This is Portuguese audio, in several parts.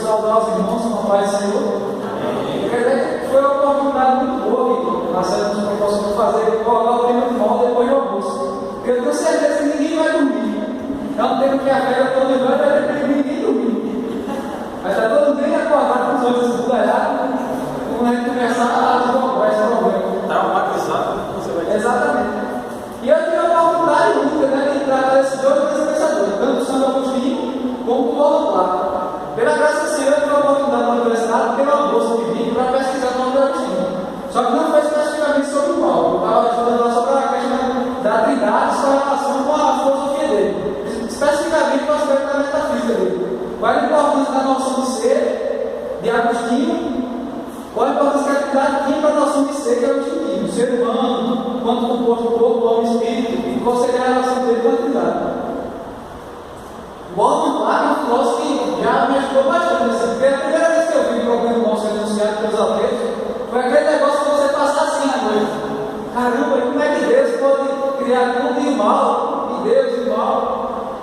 saudar os irmãos com a paz do Senhor. Quer dizer que foi uma oportunidade muito boa que nós temos proposto de fazer, colocar o tema de volta depois do almoço. Porque eu tenho certeza que ninguém vai dormir. É um tempo que a fé toda noite vai depender de ninguém dormir. Vai estar todo mundo acordado com os olhos esbugalhados, quando a gente começar a desenvolver esse problema. Traumatizado, você vai dizer. Exatamente. E eu tive a oportunidade única, né, de tratar desses dois pensadores, tanto o Santo Agostinho como o Paulo Plato. Pela graça do Senhor, eu tive a oportunidade na universidade de ter uma bolsa de vídeo para pesquisar o nome do Agostinho. Só que não foi especificamente sobre o Paulo. Eu estava estudando lá sobre a questão da Trindade, sua relação com a filosofia dele. Especificamente com o aspecto da metafísica dele. Qual a importância da noção de ser de Agostinho? Qual a importância que a Trindade tinha para a noção de ser, que é o Agostinho? O ser humano, quanto composto do corpo, do homem e espírito, e qual seria a relação dele com a Trindade? O Paulo Plato é um filósofo que já me ajudou bastante, assim, porque a primeira vez que eu vi o problema do mal ser anunciado pelos ateus foi aquele negócio que você passar assim à noite. Caramba, como é que Deus pode criar tudo e o mal? E Deus e o mal?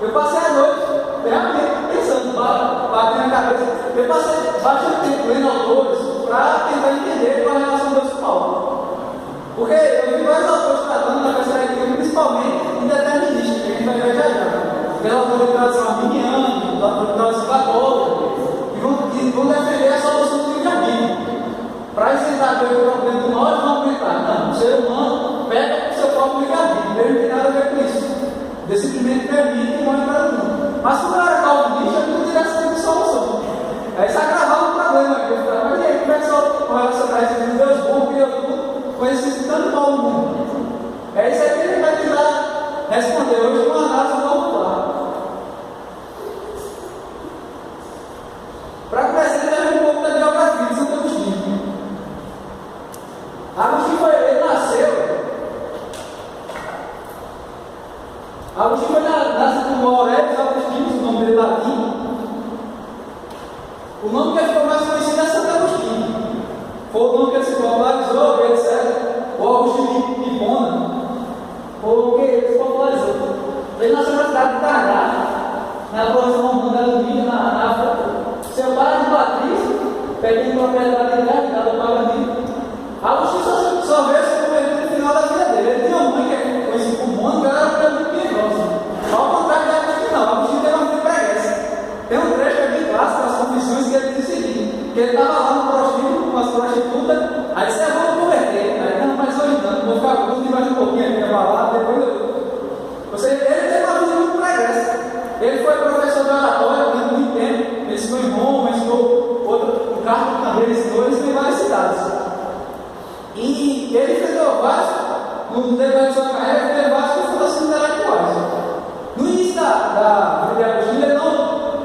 Eu passei a noite realmente pensando, batendo na cabeça. Eu passei bastante tempo lendo autores para tentar entender qual é a relação de Deus com o mal. Porque eu vi vários autores tratando da perspectiva, principalmente indeterminista, que a gente vai ver já já. Pela autor de tradição arminiana, da autor de tradição católica, que vão defender a solução do livre-arbítrio. Para isentar o problema do mal, eles vão aumentar. Não, o ser humano pega o seu próprio livre-arbítrio. Ele não tem nada a ver com isso. Ele simplesmente permite e manda para o mundo. Mas se não era calvinista, ele não teria essa tipo de solução. Aí isso agravava o problema. Mas e aí, como é que só relacionar esse Deus bom, criou tudo, com esse tanto mal no mundo? É isso aí que ele vai tentar responder hoje com uma análise popular. Para começar, ele um pouco da biografia de Santo Agostinho. Agostinho, ele nasceu. Agostinho nasceu como Aurelius Agostinus, o nome dele latim. O nome que ele ficou mais conhecido é Santo Agostinho. Foi o nome que ele se popularizou, etc. O Agostinho de Hipona. Foi o que ele se popularizou. Ele nasceu na cidade de Targá, na província romana da Lumínia, na África. Seu pai era de Patrícia, pedindo propriedade de terra, dado para Agostinho. Agostinho só veio se converter no final da vida dele. Ele tinha uma mãe que é conhecida como Mônica, ela era muito piedosa. Ao contrário de Agostinho, não. Agostinho teve uma vida preguiça. Tem um trecho que é bem clássico das Confissões que ele diz o seguinte: que ele estava lá no prostíbulo com as prostitutas, aí disse: eu vou converter. Aí não, mas hoje não, vou ficar curto mais um pouquinho aqui na balada, depois eu. Ou seja, ele teve uma vida muito preguiça. Ele foi professor de oratória durante muito tempo. Ele ensinou em Roma, ensinou outro cargo também, ensinou em várias cidades. E ele enfrentou vários, no decorrer de sua carreira, ele teve várias confrontações intelectuais. No início da vida de Agostinho,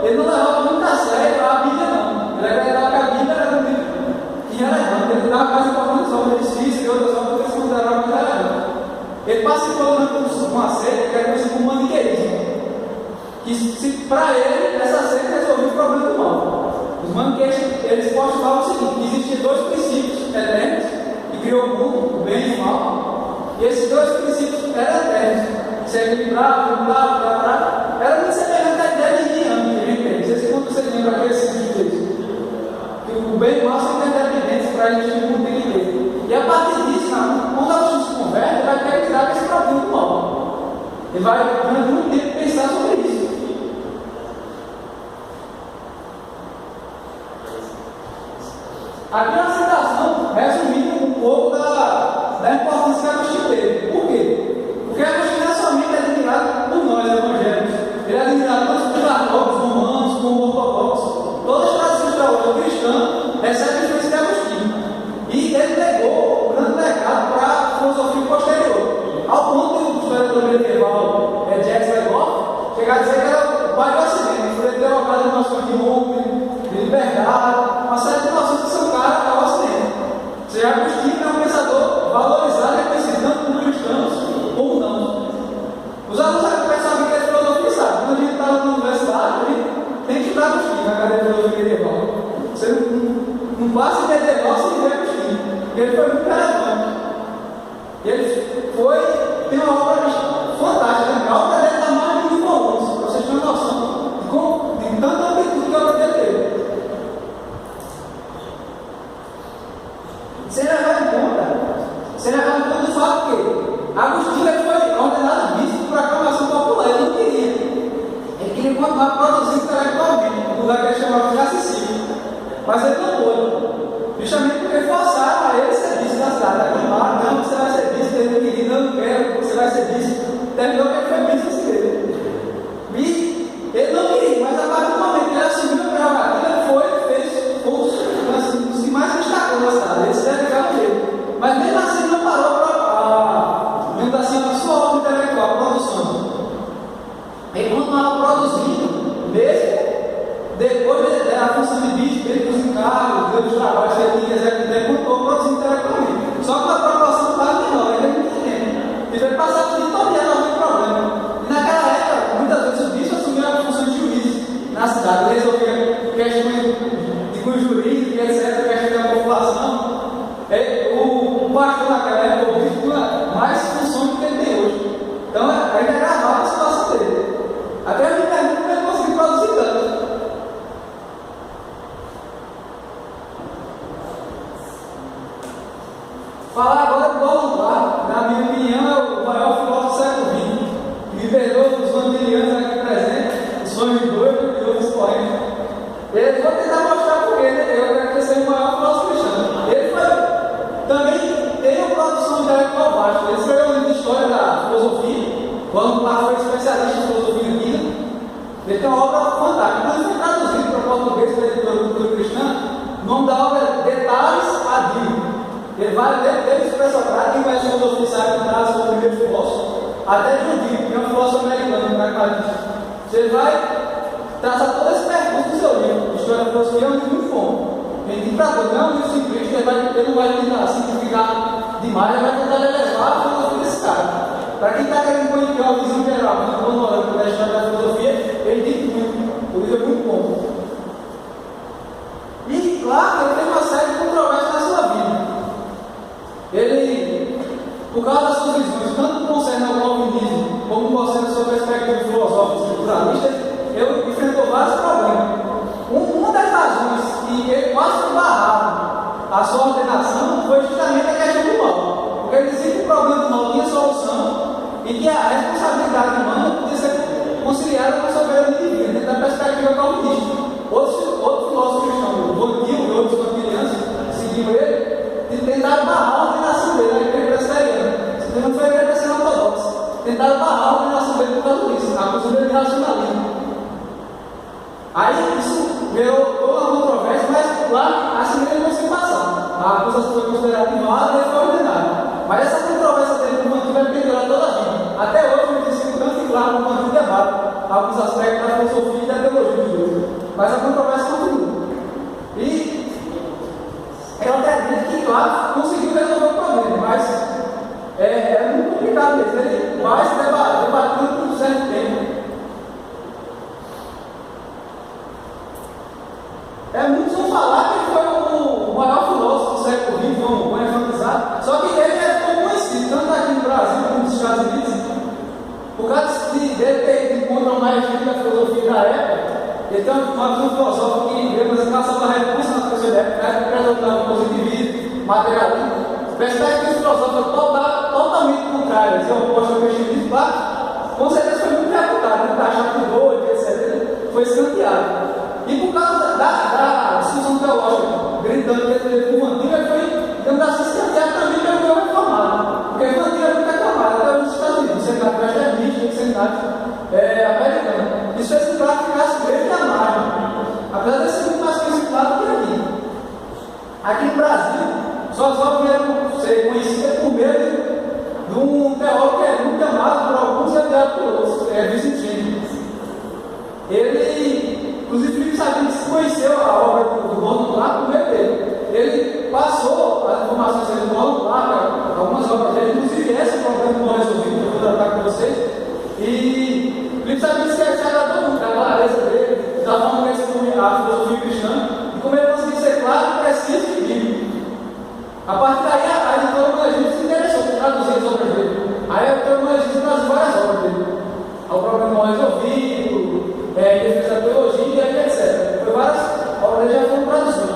ele não levava muito a sério a Bíblia, não. Ele acreditava que a Bíblia era um livro irrelevante. Ele dava mais importante obras de Cícero e outras obras que eles consideravam muito relevantes. Ele participou de uma seita que era conhecida como maniqueísmo. Que para ele, essa seita resolvia o problema do mal. Os maniqueístas, eles postulavam o seguinte: que existiam dois princípios eternos, que criou o mundo, o bem e o mal. E esses dois princípios eram eternos. Se equilibrava, mudava, era muito semelhante à ideia de Nian, que a gente tem. Não sei se quando você lembra aquele sentido disso. Que o bem e o mal são interdependentes para a gente no mundo inteiro. E a partir disso, quando a gente se converte, ele vai ter que lidar com esse problema do mal. Ele vai, durante muito tempo, pensar sobre isso. Aqui é uma citação resumindo um pouco da importância que Agostinho teve. Por quê? Porque Agostinho não é somente admirado por nós, evangélicos. Ele é admirado tanto por católicos, romanos, como ortodoxos. Todas as tradições teológicas cristãs recebem influência de Agostinho. E ele legou o grande legado para a filosofia posterior. Ao ponto de o historiador medieval Jacques Legoff chegar a dizer que era o pai do Ocidente. Ele deu uma de noções de homem, de liberdade, uma série de noções que são caras ao Ocidente. Ou seja, Agostinho é um pensador valorizado e reconhecido tanto por cristãos como não. Os alunos pensavam que ele é filosofia, sabe? Quando a gente estava na universidade, a gente tem que estudar Agostinho na cadeira de filosofia medieval. Você não passa medieval sem ver Agostinho, porque ele foi muito relevante. Ele tem uma obra fantástica, né? A obra dele está mais de 1000 volumes, para vocês terem noção de tanta amplitude que a obra dele teve. mas ele não pôde, justamente porque forçaram a ele ser vice da cidade. Aclamaram, não, você vai ser vice, ele não queria, não quero, você vai ser vice. Terminou que ele foi vice da igreja. E ele não queria, mas a partir do momento que ele assumiu a prerrogativa, ele foi, fez, foi um dos que mais destacou na cidade, ele se dedicava dele. Mas mesmo assim não parou para, mesmo assim, a sua obra intelectual, a produção. Ele continuava produzindo, mesmo depois da função de bispo, ele dos encargos, dos trabalhos que ele tinha executivo, ele continuou produzindo intelectualmente. Só que a proporção estava menor, ele não entende. Ele foi passar por todo dia algum problema. E naquela época, muitas vezes o bispo assumia a função de juiz na cidade, ele resolvia questões de cunho jurídico, etc., questões da população. O pastor naquela época, o bispo, tinha mais funções do que ele tem hoje. Então, ainda agravava a situação dele. Até eu me pergunto como ele conseguiu produzir tanto. Falar agora do Gordon Clark, na minha opinião, é o maior filósofo do século XX. Me perdoa os vandilianos aqui presentes, os sonhos de doido e outros poemas. Eu vou tentar mostrar por quê, eu quero que seja o maior filósofo cristão. Ele também tem uma produção intelectual baixa. Ele escreveu um livro de história da filosofia, quando Clark foi especialista em filosofia antiga. Ele tem uma obra fantástica. Inclusive foi traduzido para o português pela editora Cultura Cristã. O nome da obra é Detalhes a Dio. Ele vai desde o pré-socrático, quem conhece o filosofia sabe que traz o primeiro filósofo, até John Dewey, que é um filósofo americano, pragmatista. Ele vai traçar todo esse percurso do seu livro. História da filosofia é um livro muito bom. Ele diz para todos, não é um livro simplista, ele não vai tentar simplificar demais, ele vai tentar elevar a filosofia desse cara. Para quem está querendo conhecer uma visão geral, muito panorâmica da história da filosofia, ele diz muito. O livro é muito bom. E, claro, ele tem uma série de controvérsias na sua vida. Ele, por causa das suas visões, tanto concerne ao calvinismo, como concerne a sua perspectiva filosófica estruturalista, ele enfrentou vários problemas. Uma das razões que ele quase foi barrado a sua ordenação foi justamente a questão do mal. Porque ele dizia que o problema do mal tinha solução e que a responsabilidade humana podia ser conciliada com a soberania divina, dentro da perspectiva calvinista. Outro filósofo cristão, o Vodil e outros calvinianos, seguiam ele, e tentaram barrar a ordenação dele na igreja presbiteriana. Se não foi a igreja presbiteriana ortodoxa. Tentaram barrar a ordenação dele por causa disso, acusando ele de racionalismo. Aí isso gerou toda uma controvérsia, mas lá assim ele não se passar. A acusação foi considerada inválida e ele foi ordenado. Mas essa controvérsia dele com o Mantivo vai pendurar toda a vida. Até hoje ele tem sido tanto claro no Mantivo debate alguns aspectos da filosofia e da teologia dos dois. Mas a controvérsia continua. E ela acredita que, claro, conseguiu resolver o problema, mas é muito complicado mesmo. Ele vai se debatendo por um certo tempo. É muito só falar que ele foi o maior filósofo do século XX, vamos enfatizar. Só que ele é pouco conhecido, tanto aqui no Brasil como nos Estados Unidos. Por causa dele ter encontrado uma maestria da filosofia da época, ele tem uma visão filosófica que vê uma educação da recurso na pessoa da época, que apresentar o positivismo, materialismo, perspectivas filosóficas totalmente contrárias, se oposta ao cristianismo, claro, com certeza foi muito reputado, né? Taxado de doido, etc. Foi escanteado. E por causa da discussão teológica, gritando que ele teve com o antigo, ele foi, digamos assim, escanteado também pelo povo reformado. Porque o antigo é muito reclamado, até os Estados Unidos, o seminário presbiteriano, o seminário americano. Isso fez com que ela ficasse grande à margem, apesar de ser muito mais conhecido que aqui. Aqui no Brasil, suas obras vieram ser conhecidas por meio de um teólogo que é muito amado por alguns e odiado por outros, Vincent James. Ele, inclusive, Filipe Sabines conheceu a obra do Gordon Clark por meio dele. Ele passou as informações do Gordon Clark, algumas obras dele, inclusive esse problema não resolvido, que eu vou tratar com vocês. E Filipe Sabines se agradou muito da clareza dele, da forma como ele expõe a filosofia cristã, e como ele conseguiu ser claro, preciso e bíblico. A partir daí, a editora Molegista se interessou por traduzir as obras dele. Aí a editora Molegista traduziu várias obras dele. O problema mal resolvido, defesa da teologia, etc. Foi várias obras dele já foram traduzidas.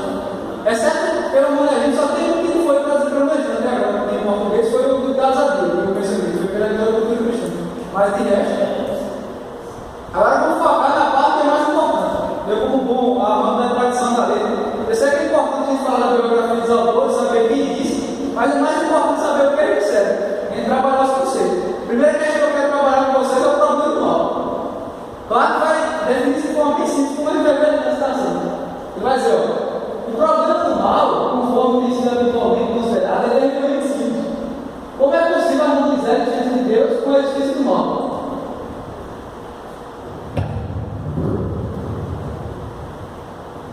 Exceto pela Molegista, só tem um que não foi traduzido pela Molegista até agora. Tem um português, foi o do Dados a Deus, eu percebi, foi pela editora Cultura Cristã. Mas de resto. Agora vamos focar na parte que é mais importante. Eu, como bom amante da tradição da lei, esse é vai dizer, ó, o problema do mal, conforme isso é habitualmente considerado, é realmente simples. Como é possível harmonizar a existência de Deus com a existência do mal?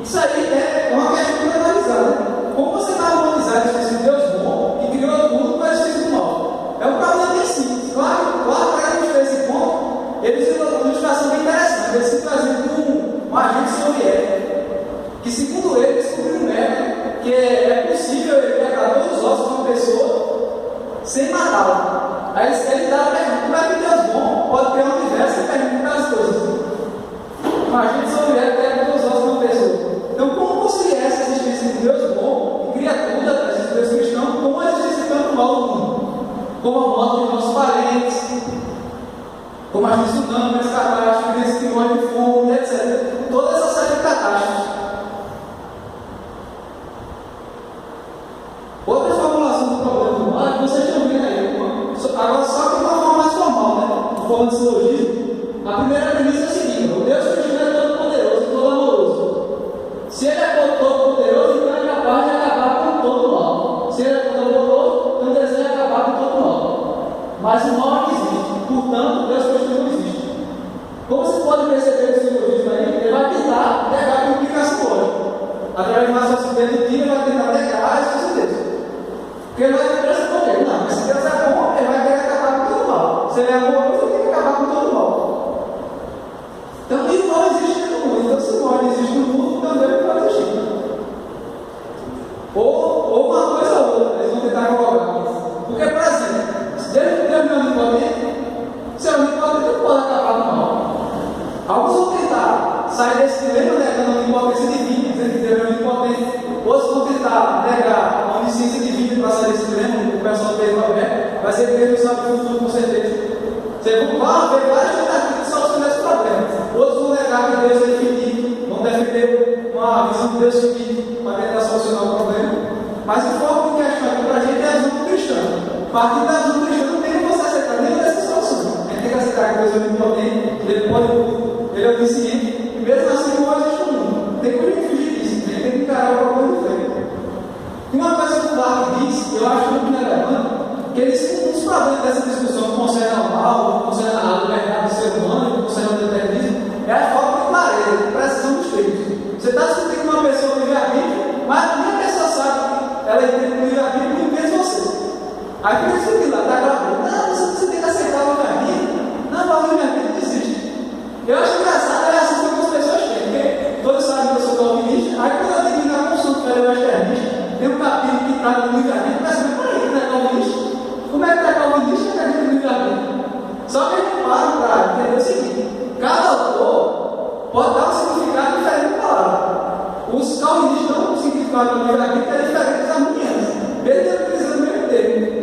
Isso aí é uma questão de analisar, né? Como você vai harmonizar a existência de Deus bom, que criou tudo, com a existência do mal? É um problema bem simples. Claro, para ilustrar esse ponto, eles têm uma ilustração bem interessante. Eles citam, por exemplo, um agente soviético, que, segundo ele, descobriu um método que é possível ele pegar todos os ossos de uma pessoa sem matá-la. Aí ele dá a pergunta: como é que Deus bom pode criar um universo e perguntar as coisas? Um agente soviético pega todos os ossos de uma pessoa. Então, como conciliar essa existência de Deus bom, que cria tudo, a existência de Deus cristão, com a existência de tanto mal no mundo? Como a morte de nossos parentes, como a gente estudando nas catástrofes, crianças que morrem de fome, etc. Toda essa série de catástrofes. Outra formulação do problema do mal é que vocês estão vendo aí. Agora, só que de uma forma mais formal, né? De forma de silogismo. A primeira premissa é a seguinte: o Deus cristão é todo poderoso e todo amoroso. Se ele é todo poderoso, então é capaz de acabar com todo o mal. Se ele é todo amoroso, então deseja acabar com todo o mal. Mas o mal não existe. Portanto, Deus cristão não existe. Como você pode perceber esse silogismo aí, ele vai tentar negar a implicação lógica. Através de uma raciocínio dedutivo, ele vai tentar negar a existência de Deus. Porque ele vai responder: não, mas se Deus é bom, ele vai querer acabar com todo o mal. Se ele é amoroso, ele tem que acabar com todo o mal. Então, e o mal existe no mundo. Então, se o mal existe no mundo, também ele pode existir. Ou uma coisa ou outra, eles vão tentar colocar. Porque, por exemplo, se Deus é onipotente, se é onipotente, ele pode acabar com o mal. Alguns vão tentar sair desse dilema negando a onipotência divina, dizendo que Deus é onipotente. Outros vão tentar negar a onisciência divina para sair desse dilema. O pessoal fez uma fé, vai ser que Deus não sabe o futuro, com certeza. Você vai ver várias tentativas de solucionar esse problema. Outros vão negar que Deus é infinito, vão defender uma visão de Deus infinito para tentar solucionar o problema. Mas o foco de questão aqui para a gente é a visão do cristão. Partindo da visão do cristão, não tem como você aceitar nenhuma dessas soluções. A gente tem que aceitar que Deus é onipotente, ele pode tudo, ele é onisciente, e mesmo assim não existe no mundo. Não tem como a gente fugir disso, a gente tem que encarar o problema de frente. E uma coisa que o Clark diz, eu acho muito relevante, que um dos problemas dessa discussão que concerne ao mal, que concerne à liberdade do ser humano, que concerne ao determinismo, é a falta de clareza, de precisão dos termos. Você está discutindo com uma pessoa livre-arbítrio, mas nem a pessoa sabe que ela entende o livre-arbítrio muito menos você. Aí fica discutindo lá, está gravando: não, você tem que aceitar o livre-arbítrio. Não, o livre-arbítrio não existe. Eu acho engraçado a reação que algumas pessoas têm, porque todos sabem que eu sou calvinista. Aí quando eu digo na construção do velho externista, tem um capítulo que está no livre-arbítrio, mas peraí, que não é calvinista? Como é que está calvinista e acredita no livre-arbítrio? Só que a gente para entender o seguinte: cada autor pode dar um significado diferente da palavra. Os calvinistas dão um significado do livre-arbítrio que é diferente dos arminianos, mesmo utilizando o mesmo termo.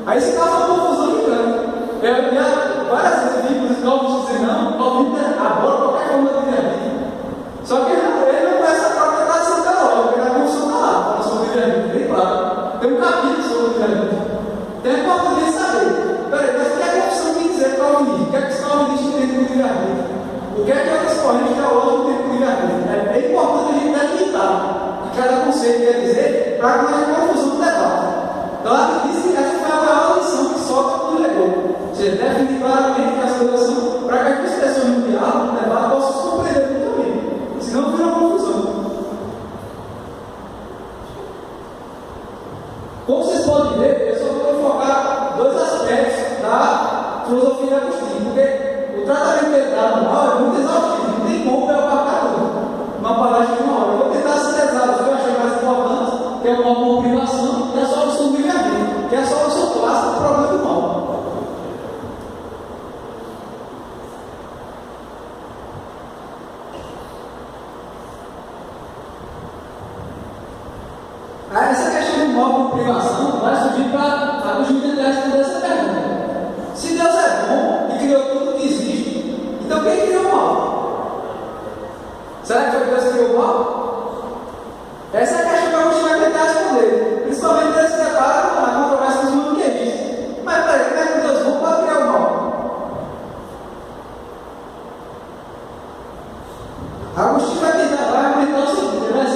Aí se causa uma confusão gigante. Eu já várias vezes vi os calvinistas dizendo: não, o calvinista abora qualquer forma de livre-arbítrio. Só que ele não conhece a própria tradição teológica, porque a confusão está lá, fala sobre o livre-arbítrio, bem claro. Tem um capítulo sobre o livre-arbítrio. Tem a importância de saber: peraí, mas o que é que a opção tem que dizer calvinista? O que é que os calvinistas têm com o livre-arbítrio? O que é que outras correntes teológicas têm com o livre-arbítrio? É importante a gente delimitar o que cada conceito quer dizer para que não haja confusão no debate. Então, ela disse que essa foi a maior lição que Sócrates nos legou. Ou seja, definir claramente as coisas são para que as pessoas no diálogo, no debate, possam se compreender mutuamente. Senão, vira uma confusão. Como vocês podem ver, eu só vou focar dois aspectos da filosofia de Agostinho, porque o tratamento que ele dá no mal é muito exaustivo, não tem como eu abarcar tudo. Uma palestra de uma hora. Eu vou tentar sintetizar os que eu achei mais importantes, que é o mal como privação e a solução do livre-arbítrio, que é a solução clássica do problema do mal. Essa questão do mal como privação vai surgir para Agostinho tentar responder essa pergunta. Se Deus é bom e criou tudo que existe, então quem criou o mal? Será que foi Deus que criou o mal? Essa é a questão que Agostinho vai tentar responder. Principalmente quando ele se depara com a controvérsia dos maniqueístas. Mas peraí, como é que Deus bom pode criar o mal? Agostinho vai tentar argumentar o seguinte: ele vai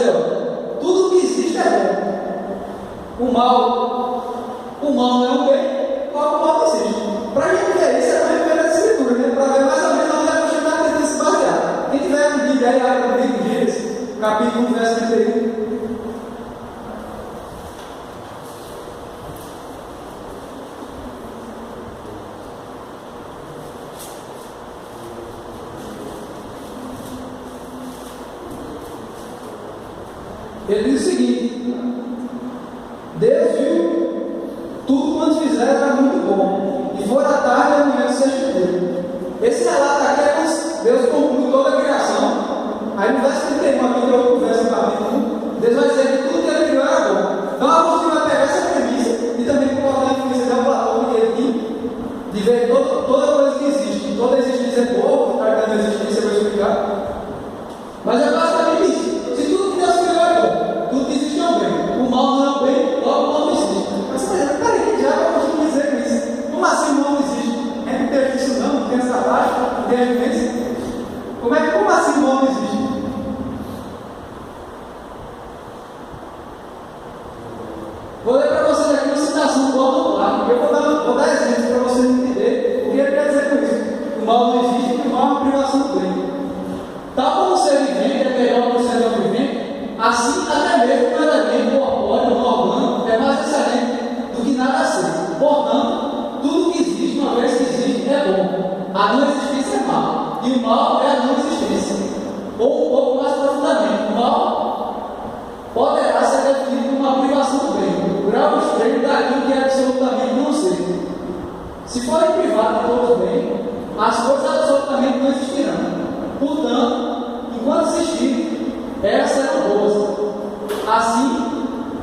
verso 31. Ele diz o seguinte: Deus viu tudo quanto fizeram era muito bom, e foi a tarde e a manhã do sexto dia. Esse relato aqui é quando Deus conclui toda a criação. Aí no verso 31, aqui que eu converso no capítulo 1, Deus vai dizer que tudo que ele criou era bom. Então a gente vai pegar essa premissa e também colocar a premissa de Platão, que ele aqui, de ver toda coisa que existe. Toda existência é boa, para que não existência eu vou explicar. Mas é basicamente isso. Se tudo que Deus criou é bom, tudo que existe é um bem. O mal não é um bem, logo o mal não existe. Mas peraí, que já eu costumo dizer isso. Como assim o mal não existe? É que tem isso não tem essa baixa, não tem a vivência. Como assim o mal não existe? Vou ler para vocês aqui uma citação do autor, porque eu vou dar exemplos para vocês entenderem o que ele quer dizer com isso. O mal não existe, porque o mal é uma privação do bem. Tal como o ser vivente é melhor que o ser não vivente, assim até mesmo o elemento corpóreo ou orgânico é mais excelente do que nada a ser. Portanto, tudo que existe, uma vez que existe, é bom. A não existência é mal, e o mal é a não existência. Ou um pouco mais profundamente, o mal poderá ser definido como uma privação do bem, o grau extremo daquilo que é absolutamente não ser. Se forem privados de todo o bem, as coisas absolutamente não existirão. Portanto, enquanto existirem, elas serão boas. Assim,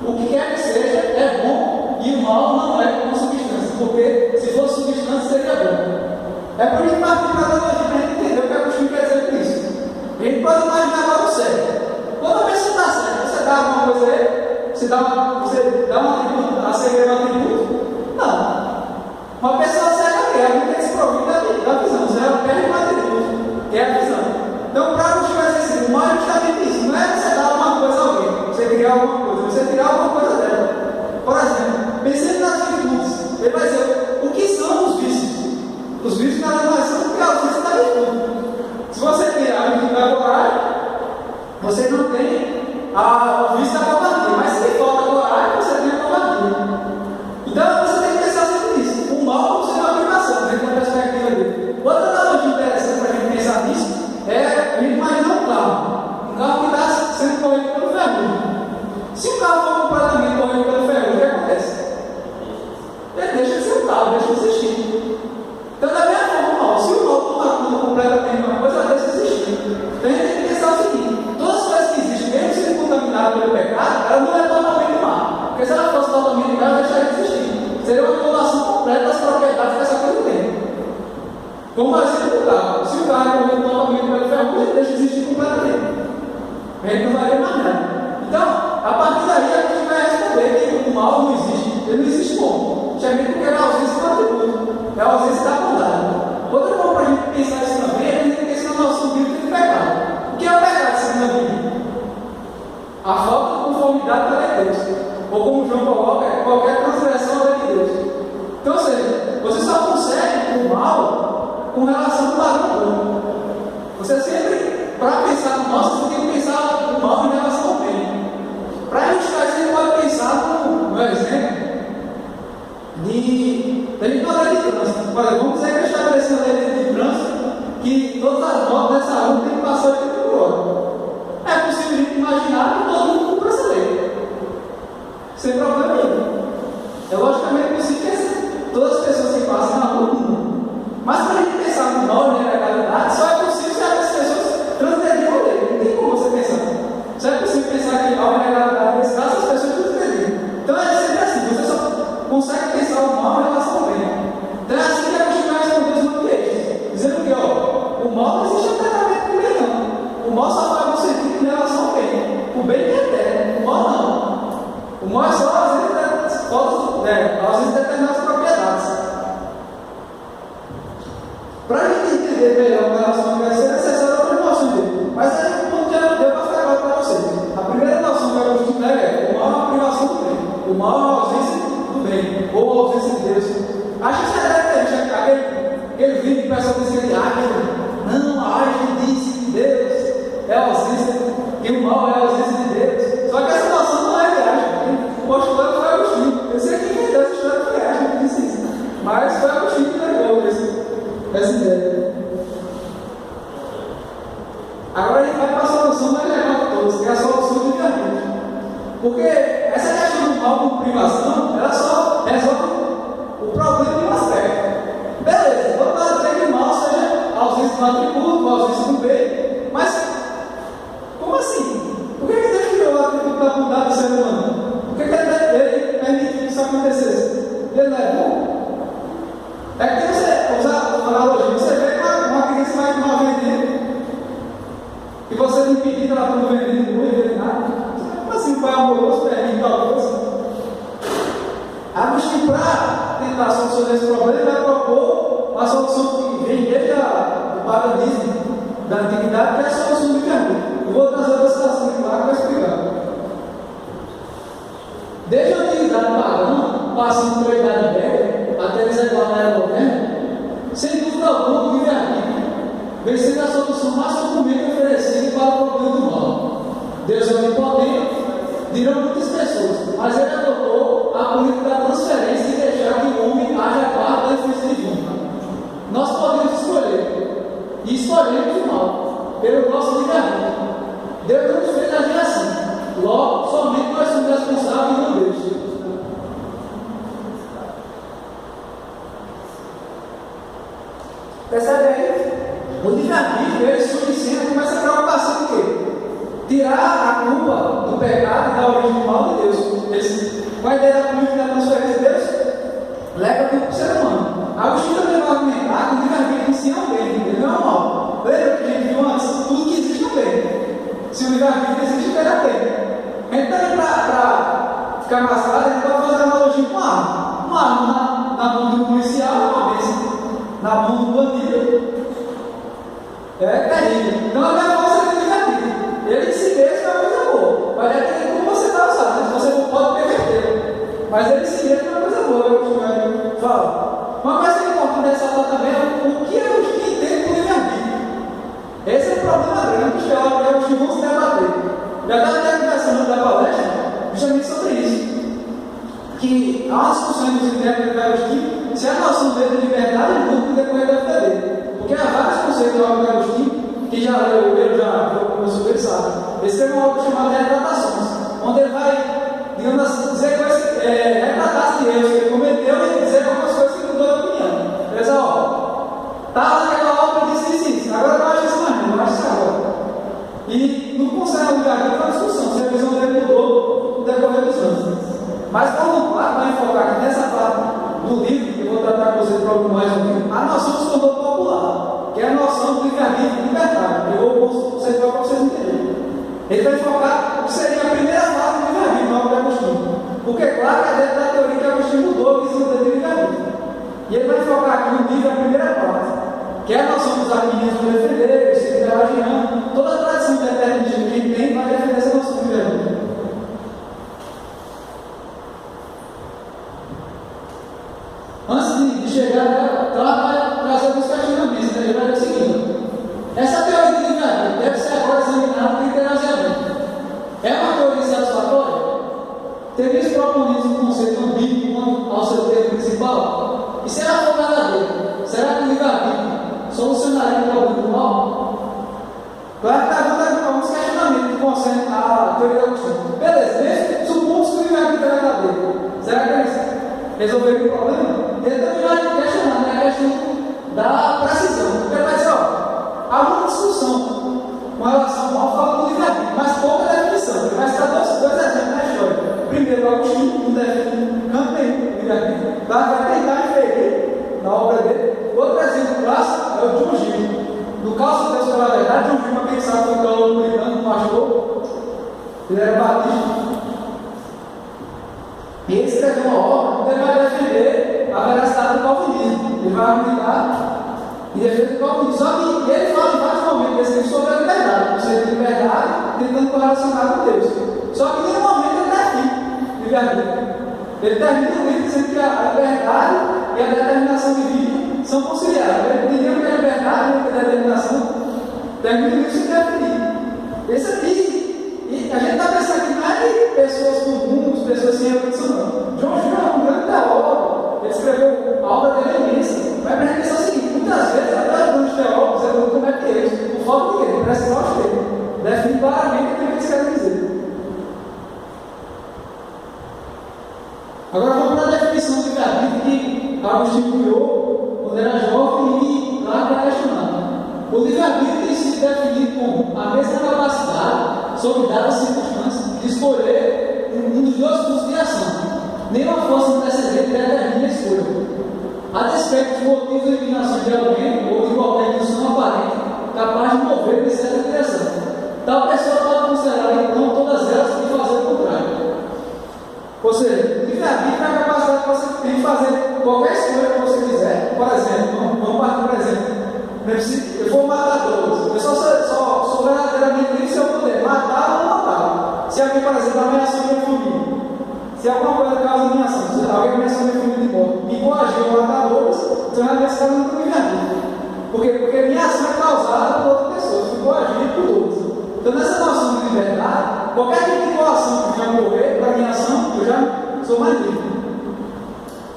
o que quer que seja é bom e o mal não é uma substância, porque se fosse substância seria bom. É por isso que partimos para a analogia para a gente entender o que a Agostinho quer dizer com isso. A gente pode imaginar agora o cego. Quando a pessoa está cega, você dá alguma coisa a ele? Você dá um atributo? A cegueira é um atributo? Não. Uma pessoa cega é alguém que é desprovida da visão. Você perde um atributo, que é a visão. Então, para Agostinho vai dizer assim, o mal é justamente isso. Não é você dar alguma coisa a alguém, você criar alguma coisa, você tirar alguma coisa dela. Por exemplo, pensando nas virtudes, ele vai dizer, o que são os vícios? Os vícios nada mais são do que a ausência da virtude. Se você tem a virtude da coragem, você não tem o vício da covardia. Mas se falta coragem, você tem a covardia. Então, você tem que pensar sempre nisso. O mal como sendo uma privação, dentro da perspectiva dele. Outra analogia interessante para a gente pensar nisso é a gente imaginar um carro. Um carro que está sendo corrido pelo ferrugem. Se o carro for completamente corrido pelo ferrugem, o que acontece? Ele deixa de ser um carro, deixa de existir. Então, da mesma forma, o mal. Se o mal tomar conta completamente de uma coisa, ela deixa de existir. Então, a gente tem que pensar o seguinte: todas as coisas que existem, mesmo sendo contaminadas pelo pecado, ela não é totalmente má. Porque se ela fosse totalmente má, ela deixaria de existir. Seria uma anulação completa das propriedades que essa coisa tem. Como exemplo do carro. Se o carro é corrido totalmente pelo ferrugem, ele deixa de existir completamente. A gente não vai ver mais nada. Então, a partir daí, a gente vai responder que o mal não existe. Ele não existe como? Justamente porque é a ausência do atributo. É a ausência da bondade. Outra forma para a gente pensar isso também é a gente pensar na nossa bíblica de pecado. O que é o pecado segundo a Bíblia? A falta de conformidade com a lei de Deus. Ou como João coloca, é qualquer transgressão à lei de Deus. Então, ou seja, você só consegue o mal com relação ao padrão bom. Você sempre, para pensar no mal, você tem que pensar no mal em relação ao bem. Para ilustrar isso, você pode pensar no exemplo de uma lei de trânsito. Por exemplo, vamos dizer que eu estabeleci uma lei de trânsito que todas as motos dessa rua têm que passar 80 por hora. É possível a gente imaginar que todo mundo cumpra essa lei. Sem problema nenhum. É logicamente possível que todas as pessoas que passam na rua cumpram. Mas para a gente pensar no mal e na legalidade, só é possível se as pessoas transgrediram a lei. Não tem como você pensar. Só é possível pensar que mal e legalidade nesse caso, as pessoas transgrediram. Então é sempre assim, você só consegue pensar o mal em relação ao bem. Então é assim que a gente vai responder os nutrientes, dizendo que o mal não existe eternamente com o bem, não. O mal só faz um sentido em relação ao bem. O bem é eterno, o mal não. O mal é só a ausência de determinadas propriedades. Para a gente entender melhor a relação ao bem, é necessário outra noção dele. Mas aí o ponto que eu deu para ficar claro para vocês. A primeira noção que eu gosto de é o mal é uma privação do bem. O mal é a ausência do bem, ou a ausência de Deus. Acho que você deve ter aquele vídeo que o pessoal dizendo não, a arte disse que Deus é a ausência, que o mal é a ausência de Porque essa questão do mal com privação, ela só resolve o problema de um aspecto. Beleza, vamos dizer que o mal seja a ausência do atributo, a ausência do bem, mas como assim? Por que Deus tirou o atributo da bondade do ser humano? Por que ele permitiu que isso acontecesse? Ele não é bom? É que você usar uma analogia, você vê uma criança vai tomar veneno e você tem pedido ela para o veneno, não vê nada. Como assim o pai amoroso permite tal coisa? Agostinho, para tentar solucionar esse problema, vai propor uma solução que vem desde o paganismo da antiguidade, que é a solução do caminho. Eu vou trazer uma situação aqui lá para explicar. Desde a antiguidade pagã, passando pela Idade Média, até desenrolar na Era Moderna, sem dúvida alguma, o livre-arbítrio vem sendo a solução mais comumente oferecida para o problema do mal. Deus é onipotente, dirão muitas pessoas, mas ele adotou a política da transferência e deixar que o homem haja parte da influência divina. Nós podemos escolher, e escolhemos o mal, pelo nosso livre-arbítrio. Deus não nos fez agir assim. Logo, somente nós somos responsáveis por Deus. Percebe aí? O livre-arbítrio, ele surge com essa preocupação de quê? Tirar a culpa do pecado e da origem do mal de Deus. Com a ideia da política da transferência de Deus, leva tudo para o ser humano. Agostinho também vai argumentar que o livre-arbítrio em si é um bem, ele não é um mal. Lembra que a gente viu antes? Tudo que existe é um bem. Se o livre-arbítrio existe, ele é bem. Então, para ficar mais claro, a gente pode fazer uma analogia com uma arma. Uma arma na mão do policial é uma bênção. Na mão do bandido é terrível. Então a minha força é livre-arbítrio. Ele em si mesmo é uma coisa boa. Mas depende de como você está usando. Você não pode perverter. Mas ele em si mesmo é uma coisa boa. Eu falo. Uma coisa importante ressaltar também é o que Agostinho entende por livre-arbítrio. Esse é o problema grande que os teólogos vão se debater. Já estava até conversando da palestra justamente sobre isso. Que há uma discussão entre o Agostinho se a noção dele de liberdade muda no decorrer da vida dele. Porque há vários conceitos do Agostinho, que já leu, ele já começou a pensar. Esse tem uma obra chamada Retratações, onde ele vai, digamos assim, dizer coisas, retratar-se de erros que ele cometeu e dizer algumas coisas que mudou de opinião. Beleza, ó. Tá lá naquela obra e disse isso. Agora eu não acho isso mais, eu não acho isso agora. E no conselho do lugar aqui foi uma discussão, se a visão dele mudou no decorrer dos anos. Mas quando vai enfocar aqui nessa parte do livro, que eu vou tratar com vocês para algum mais um livro, a noção se tornou popular, que é a noção do livre-arbítrio e liberdade. Eu vou concentrar para vocês entenderem. Ele vai focar o que seria a primeira fase do livre-arbítrio, não é Agostinho. Porque, claro, que é dentro da teoria que Agostinho mudou a visão dele do livre-arbítrio. E ele vai focar aqui no livro a primeira parte, que é a noção dos arminianos do defender, o ciclo pelagiano, toda a tradição determinista que a gente tem vai defender essa noção do livre-arbítrio. Antes de chegar nela, ela vai trazer alguns questionamentos. Ele vai dizer o seguinte: essa teoria de livre-arbítrio deve ser agora examinada criteriosamente. É uma teoria satisfatória? Teria os proponentes um conceito ambíguo ao seu termo principal? E se ela for verdadeira, será que o livre-arbítrio solucionaria o problema do mal? Claro que está dando alguns questionamentos que concernem a teoria da Agostinho. Beleza, mesmo supomos que o livre-arbítrio é verdadeiro. Será que eles resolveram o problema? Ele também vai questionar, né, a questão da precisão. Porque ele vai dizer, ó, há uma discussão com relação ao fato do livre-arbítrio, mas pouca definição. Ele vai citar dois exemplos na história. Primeiro, o Agostinho, não define canto nenhum do livre-arbítrio. Vai tentar inferir na obra dele. Outro exemplo clássico é o John Gil. No caso de Deus pela verdade, John Gil, para quem sabe, foi um teólogo puritano, um pastor. Ele era batista. E ele escreveu uma obra onde ele vai defender a veracidade do calvinismo. Ele vai argumentar e defender o calvinismo. Só que ele fala em vários momentos desse livro sobre a liberdade, o conceito de liberdade, tentando correlacionar com Deus. Só que em nenhum momento ele define livre-arbítrio. Ele termina o livro dizendo que a liberdade e a determinação divina são conciliadas. Ele diria que a liberdade e a determinação termina o livro sem definir. Esse aqui. E a gente está pensando que não é de pessoas comuns, pessoas sem erudição, não. John Gil é um grande teólogo, ele escreveu a obra dele é imensa. Mas a gente pensa o seguinte: muitas vezes, até alguns teólogos, é muito como é que eles, por falta de quê? Parece que nós temos. Define claramente o que eles querem dizer. Agora vamos para a definição de livre-arbítrio que Agostinho criou quando era jovem e lá para questionar. O livre-arbítrio tem sido definido como a mesma capacidade, sob dadas circunstâncias, de escolher um dos dois cursos de ação. Nenhuma força antecedente determina a escolha. A despeito de motivos ou inclinações de alguém ou de qualquer indução aparente capaz de mover em certa direção. Tal pessoa pode considerar então todas elas e fazer o contrário. Ou seja, o livre-arbítrio é a capacidade que você tem de fazer qualquer escolha que você quiser. Por exemplo, vamos partir por exemplo. Eu vou matar todos. Eu sou verdadeiramente livre se eu puder matar ou não matar. Se alguém, por exemplo, ameaçou minha família, se alguma coisa causa ameaça, se alguém ameaçou minha família de morte, me coagiu a matar todos, você vai ameaçar no livre-arbítrio. Porque minha ação é causada por outra pessoa, eu fui coagido por todos. Então, nessa noção de liberdade, qualquer tipo de coação que venha ocorrer para a minha ação, eu já sou mais livre.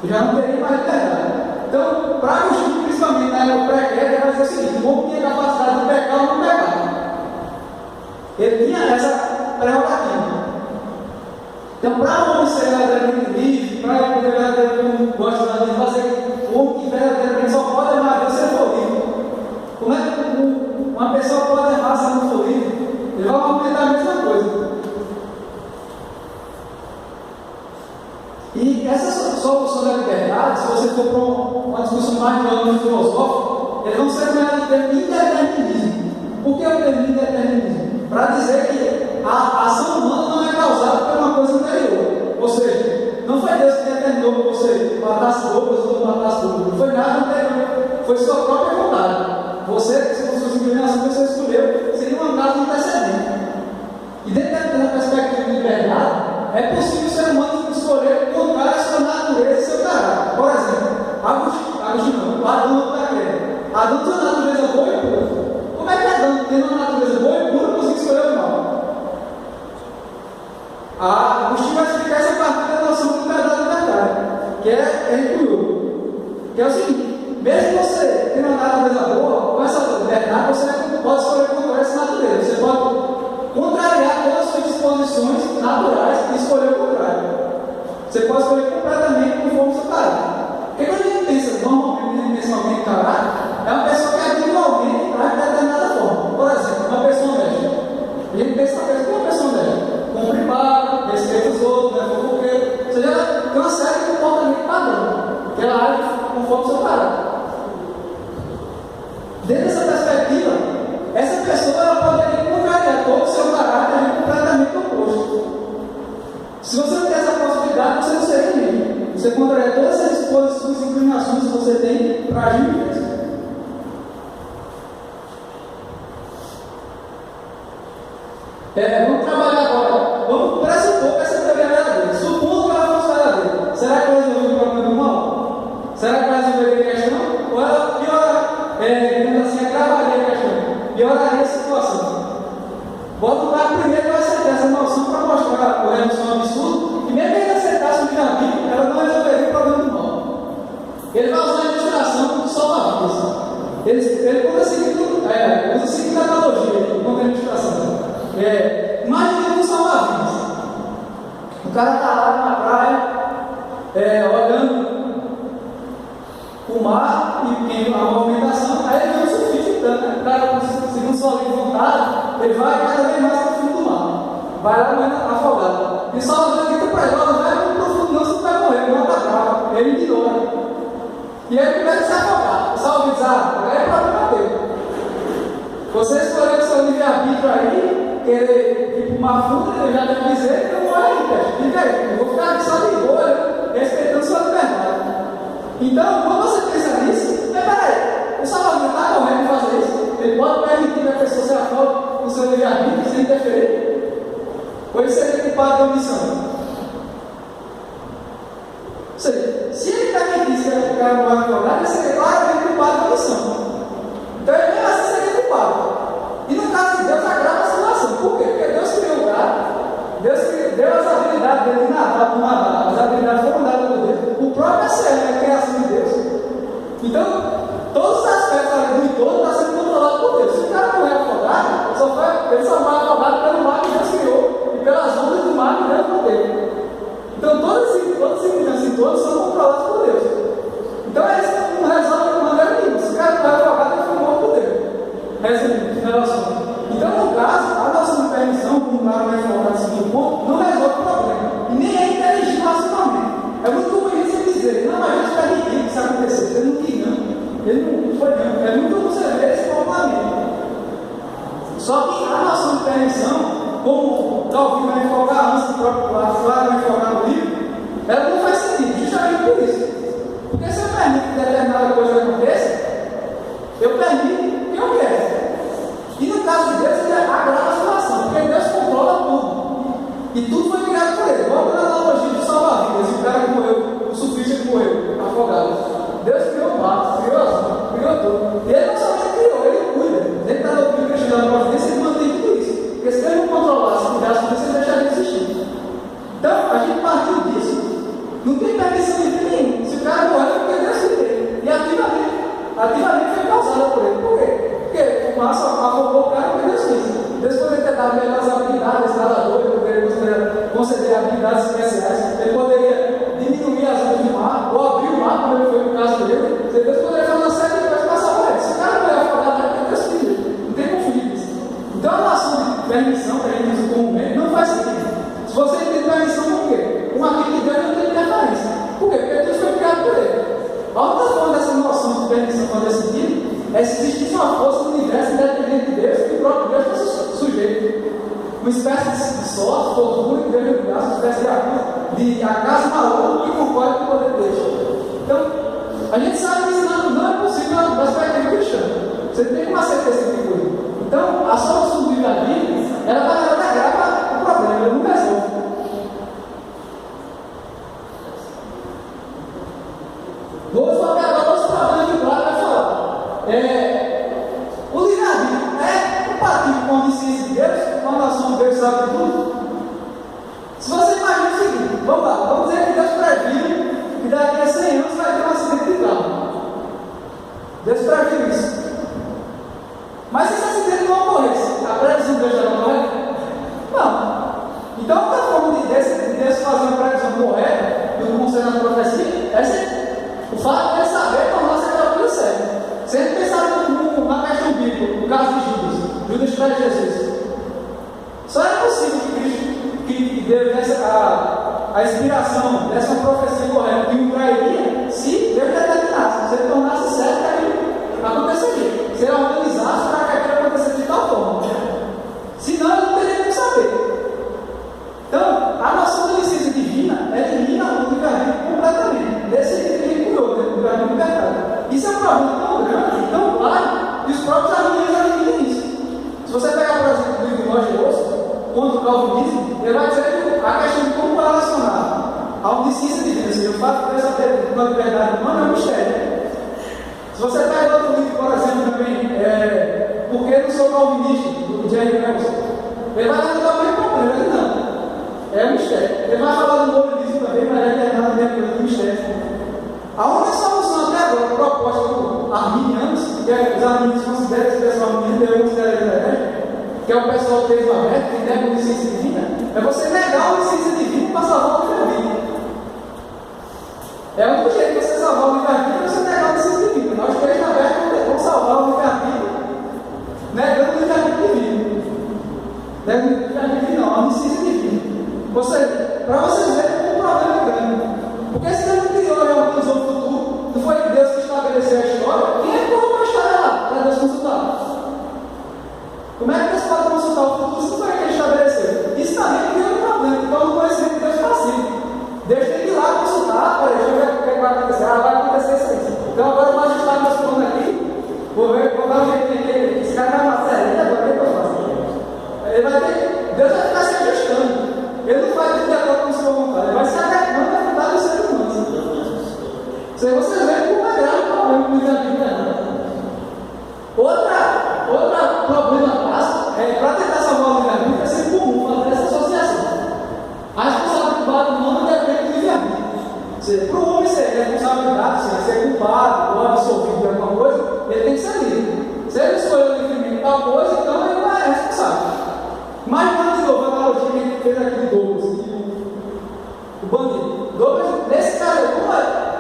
Eu já não teria mais liberdade. Então, para Agostinho, principalmente na época pré-guerra, ele vai dizer o seguinte: o homem tinha capacidade de pecar ou não pecar. Ele tinha essa prerrogativa. Então, para o homem ser verdadeiramente livre, para ele poder verdadeiramente, como gosta de fazer, o homem que verdadeiramente só pode amar Deus se ele for livre. Como é que uma pessoa pode amar se ela não for livre? Ele vai comentar a mesma coisa. E essa solução da liberdade, se você for para uma discussão mais de filosófica, eles vão ser chamados de termo indeterminismo. Por que o termo indeterminismo? Para dizer que a ação humana não é causada por uma coisa anterior. Ou seja, não foi Deus que determinou que você matasse outros ou não matasse outros. Não foi nada anterior. Foi sua própria vontade. Você, se fosse sua inclinação que você escolheu, seria uma causa antecedente. E dentro da perspectiva de liberdade, é possível o ser humano escolher contrário à sua natureza e seu caráter. Por exemplo, Agostinho, Adão da queda. Adão tinha uma natureza boa e pura. Como é que Adão, tendo uma natureza boa e pura, conseguiu escolher o mal? Agostinho vai explicar essa parte da noção de liberdade, que é incluído. Que é o seguinte: mesmo você tendo uma natureza boa, com essa liberdade, você pode escolher contrário a essa natureza. Você pode contrariar todas as suas disposições naturais e escolher o contrário. Você pode escolher completamente conforme o seu caráter. Porque quando a gente pensa normalmente nesse momento de caráter, é uma pessoa que habitualmente age de determinada forma. Por exemplo, uma pessoa honesta. A gente pensa na pessoa que é uma pessoa honesta. Cumpre paga, respeita os outros, não é fofoqueiro. Ou seja, ela tem uma série de comportamento padrão, que ela age conforme o seu caráter. Dentro dessa perspectiva, essa pessoa ela poderia contrariar todo o seu caráter e completamente oposto. Se você não tem essa possibilidade, você não seria livre. Você contraria todas as disposições e inclinações que você tem para agir mesmo. Vamos trabalhar agora. Vamos pressupor que essa teoria é verdadeira. Supondo que ela fosse verdadeira, será que ela resolveu o problema do mal? Será que ela resolveria a questão? Ou ela piora, assim, agravaria a questão? Pioraria a situação? Bota o cara primeiro para aceitar essa noção para mostrar o redução absurdo, e mesmo que ele aceitasse o livre-arbítrio, ela não resolveria o problema do mal. Ele vai usar a ilustração do salva-vidas. Ele usa a seguinte analogia como ilustração. Imagina um salva-vidas. O cara está lá na praia, olhando o mar e a movimentação, aí ele vê um surfista entrando, né? O cara, segundo sua livre vontade, ele vai cada vez mais para o fundo do mar. Vai lá morrendo afogado. E só o grita para ele: não vai muito profundo, não, você vai morrer, não vai bravo. Ele ignora. E aí ele começa a se afogar. O salve-vidas, agora é problema teu. Você escolheu o seu livre-arbítrio aí, querer ir para o mar fundo, ele já deve dizer: não morre aí, cara. Fica aí, eu vou ficar aqui só de boa, respeitando sua liberdade. Então, quando você pensa nisso, peraí, o salva-vidas está correndo de fazer isso? Ele pode permitir que a pessoa se afogue no seu livre-arbítrio sem interferir? Ou ele seria culpado da omissão? Ou seja, se ele permitisse que o cara não vai afogar, ele seria claramente culpado da omissão. Então ele mesmo assim seria culpado. E no caso de Deus, agrava a situação. Por quê? Porque Deus criou o cara, Deus deu as habilidades dele de nadar, por nadar, as habilidades foram dadas por Deus. O próprio céu é a criação de Deus. Então, todos os aspectos ali do entorno estão sendo controlados por Deus. Se o cara não é afogado, ele só vai afogado pelo mar que Deus criou e pelas ondas do mar que Deus não tem. Então, todas as circunstâncias todos são controlados por Deus. Então eles não resolvem de maneira nenhuma. Se o cara não é advogado, ele foi morto por Deus. Resumindo, relação. Então, no caso, a noção de permissão, como o cara vai falar nesse segundo ponto, não resolve o problema. E nem é inteligente racionalmente. É muito comum você dizer, não, mas a gente está ridículo que isso aconteceu. Ele não quis, não. Ele não foi, não. É muito comum você ver esse comportamento. Só que a noção de permissão, como Calvino vai enfocar antes do próprio Flávio vai enfocar no livro, ela não faz sentido, justamente por isso. Porque se eu permito que determinada coisa aconteça, eu permito o que eu quero. E no caso de Deus, ele agrava a situação, porque Deus controla tudo. E tudo foi criado por ele. Volta na analogia do salva-vidas, o cara que morreu, o surfista que morreu, afogado. Deus criou o mar, criou as mãos, criou tudo. E ele não somente criou, ele cuida. Dentro da doutrina cristã da providência, ele mantém tudo isso. Porque se ele não controlasse, cuidasse tudo, ele deixaria de existir. Então, a gente partiu disso. Não tem permissão de vida nenhuma. Se o cara morreu, é porque Deus criou ele. E ativamente foi causada por ele. Por quê? Porque o mar só afogou o cara porque Deus quis. Deus poderia ter dado melhores habilidades, nadador, ele poderia conceder habilidades especiais, ele poderia diminuir as ondas do mar, ou abrir o mar, como ele foi no caso dele. Deus poderia fazer uma série de coisas para salvar ele. Se o cara não é afogado, é porque Deus quis. Não tem conflito isso. Então, a noção de permissão, que a gente usa comumente, não faz sentido. Se você tem permissão, por quê? Um aqui de Deus não tem interferência. Por quê? Porque Deus foi criado por ele. A outra forma dessa noção de permissão fazer sentido é se existisse uma força no universo independente de Deus que o próprio Deus fosse sujeito. Uma espécie de sorte, fortuna que Deus lhe dá, uma espécie de acaso maluco que concorre com o poder de Deus. Então, a gente sabe que isso não é possível na perspectiva cristã. Você tem que aceitar esse tipo de coisa. Então, a solução do livre-arbítrio, ela vai agravar o problema, ela não resolve. Vou falar agora os problemas que o Flávio vai falar. O livre-arbítrio é compatível com a onisciência de Deus, com a noção de Deus sabe de tudo? Se você imagina o seguinte, vamos lá, vamos dizer que Deus previu que daqui a 100 anos vai ter um acidente de carro. Deus previu isso. Mas se esse acidente não ocorresse, a previsão de Deus já não ocorre? Não. Então, a forma de Deus fazer uma previsão correta, do que concerne a profecia, é o fato de ele saber tornar-se aquela coisa certa. Se a gente pensar na questão bíblica, no caso de Judas traz Jesus. Só é possível que Deus desse a inspiração dessa profecia correta que o trairia se Deus determinasse, se ele tornasse certo que aquilo aconteceria. Se ele organizasse para que aquilo acontecesse de tal forma. Senão ele não teria como saber. Então, a noção da licença divina elimina o livre-arbítrio completamente. Desse jeito que ele criou, o livre-arbítrio libertado. Isso é um problema tão grande, tão claro, que os próprios harmonistas admitem isso. Se você pegar, por exemplo, o livro de Roger Rosso, contra o calvinismo, ele vai dizer que a questão de como relacionar a onisciência divina, ou seja, o fato de Deus ter uma liberdade humana é um mistério. Se você pega outro livro, por exemplo, também, Por que não sou calvinista, do Jerry Nelson, ele vai levantar o mesmo problema, ele não. É um mistério. Ele vai falar do mobilismo também, mas ele é nada dentro do mistério. A única solução até agora, proposta por arminianos, que os arminianos consideram esse pessoal arminiano, eu considero ele herege, que é o pessoal que fez uma meta, que nega a licença divina, é você negar a licença divina para salvar o livre-arbítrio. É o único jeito de você salvar o livre-arbítrio, é você negar a licença divina. Nós três na Bíblia vamos salvar o livre-arbítrio, negando o livre-arbítrio divino. Negando o livre-arbítrio divino, não, a licença divina. Ou seja, para vocês verem que o problema é grande. Porque se Deus não criou e organizou o futuro, não foi Deus que estabeleceu a história, quem é que colocou a história lá para Deus consultar? Como é que Deus pode consultar o futuro se não foi ele que estabeleceu? Isso também cria um problema, então o conhecimento de Deus é passivo. Deus tem que ir lá consultar, deixa eu ver o que vai acontecer. Vai acontecer isso aí. Então agora o magistrado está falando aqui, vou dar um jeito que esse cara vai na série, agora o que eu faço? Ele vai ter, Deus vai ficar se ajustando. Ele não faz de acordo com a sua vontade, ele vai se adequando à vontade dos seres humanos. Se vocês verem como é grave o problema que a Bíblia é. Outro problema básico é para tentar salvar o livre-arbítrio é ser comum fazer essa associação. A responsabilidade humana depende do livre-arbítrio. Para o homem ser responsabilidade, ser culpado ou absolvido de alguma coisa, ele tem que ser livre. Se ele escolheu livremente tal coisa, então ele não é responsável. Mas, de novo, a analogia que a gente fez aqui do Douglas, o bandido. Douglas, nesse caso,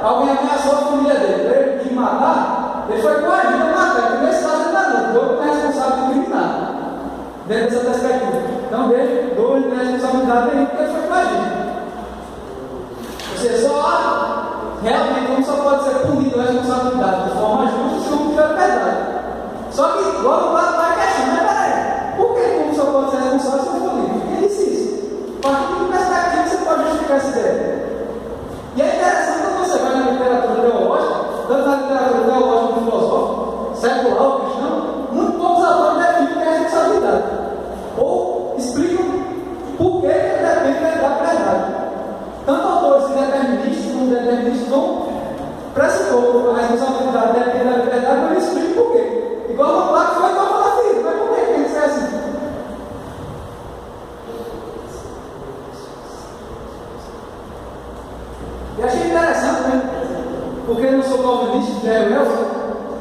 alguém ameaçou a família dele, para ele de matar, ele foi coagido a matar. Então, nesse caso, ele não deu é responsável por criminal, dentro dessa perspectiva. Então, dele, dou ele a responsabilidade dele, porque ele foi coagido. Você só realmente não só pode ser punido a responsabilidade de forma justa se não tiver verdade. Só que logo lá vai a questão, mas peraí, por que como só pode ser responsável se não for livre? Quem disse isso? A partir de que perspectiva você pode justificar essa ideia? E é interessante quando você vai na literatura teológica, tanto na literatura teológica como filosófica, secular ou cristão, muito poucos autores definem o que é responsabilidade. Ou explicam por que ele depende da verdade. Tanto autores deterministas como deterministas vão pressupor a responsabilidade depende da verdade, mas eles explicam por quê. Igual uma placa foi igual a filha, mas por que tem que ser assim? Eu achei interessante, né? Porque eu não sou calvinista, já é o Elson,